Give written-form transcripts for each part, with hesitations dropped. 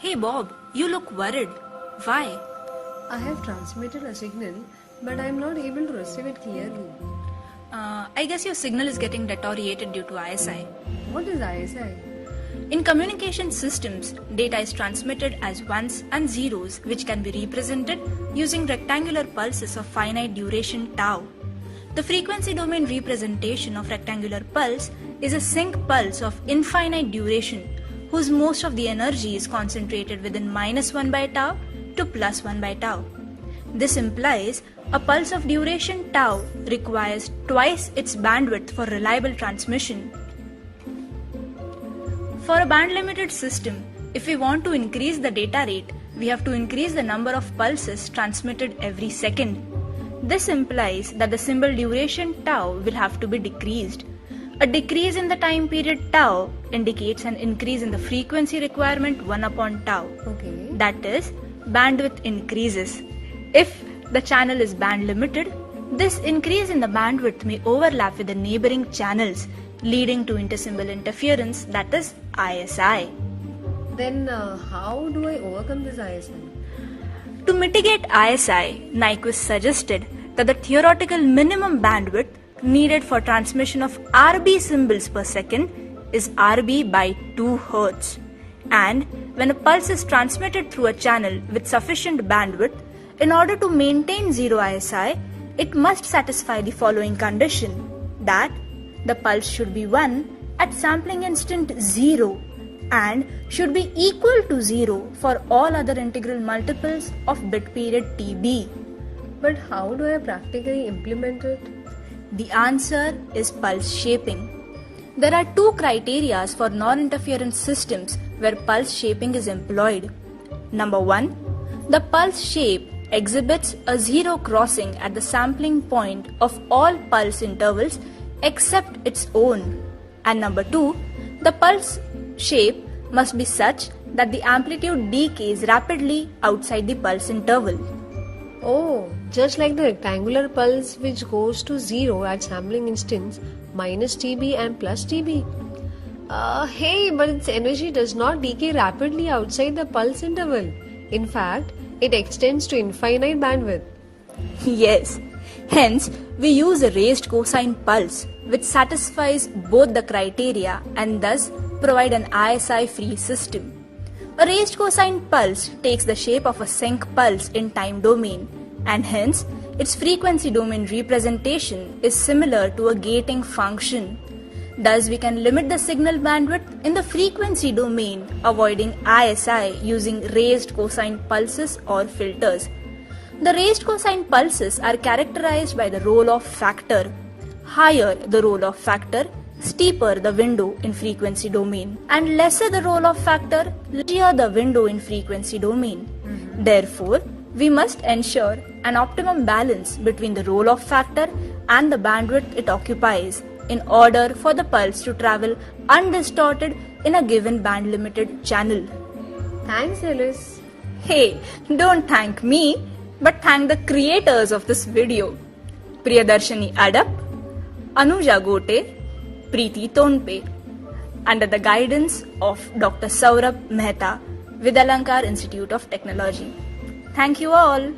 Hey Bob, you look worried. Why? I have transmitted a signal, but I am not able to receive it clearly. I guess your signal is getting deteriorated due to ISI. What is ISI? In communication systems, data is transmitted as ones and zeros, which can be represented using rectangular pulses of finite duration tau. The frequency domain representation of rectangular pulse is a sync pulse of infinite duration, whose most of the energy is concentrated within -1 by tau to +1 by tau. This implies a pulse of duration tau requires twice its bandwidth for reliable transmission. For a band-limited system, if we want to increase the data rate, we have to increase the number of pulses transmitted every second. This implies that the symbol duration tau will have to be decreased. A decrease in the time period tau indicates an increase in the frequency requirement 1 upon tau. Okay. That is, bandwidth increases. If the channel is band limited, this increase in the bandwidth may overlap with the neighboring channels, leading to intersymbol interference, that is ISI. Then how do I overcome this ISI? To mitigate ISI, Nyquist suggested that the theoretical minimum bandwidth needed for transmission of RB symbols per second is RB by 2 Hz. And when a pulse is transmitted through a channel with sufficient bandwidth, in order to maintain zero ISI, it must satisfy the following condition, that the pulse should be 1 at sampling instant 0 and should be equal to 0 for all other integral multiples of bit period TB. But how do I practically implement it? The answer is pulse shaping. There are 2 criteria for non-interference systems where pulse shaping is employed. Number 1, the pulse shape exhibits a zero crossing at the sampling point of all pulse intervals except its own. And number 2, the pulse shape must be such that the amplitude decays rapidly outside the pulse interval. Oh, just like the rectangular pulse which goes to 0 at sampling instance minus TB and plus TB. Hey, but its energy does not decay rapidly outside the pulse interval. In fact, it extends to infinite bandwidth. Yes, hence we use a raised cosine pulse which satisfies both the criteria and thus provide an ISI-free system. A raised cosine pulse takes the shape of a sync pulse in time domain, and hence its frequency domain representation is similar to a gating function. Thus, we can limit the signal bandwidth in the frequency domain, avoiding ISI using raised cosine pulses or filters. The raised cosine pulses are characterized by the roll-off factor. Higher the roll-off factor, steeper the window in frequency domain, and lesser the roll-off factor, larger the window in frequency domain. Therefore, we must ensure an optimum balance between the roll-off factor and the bandwidth it occupies in order for the pulse to travel undistorted in a given band-limited channel. Thanks, Alice. Hey, don't thank me, but thank the creators of this video. Priyadarshini Adap, Anuja Gote, Preeti Tonpe, under the guidance of Dr. Saurabh Mehta, Vidalankar Institute of Technology. Thank you all.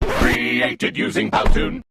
Created using Powtoon.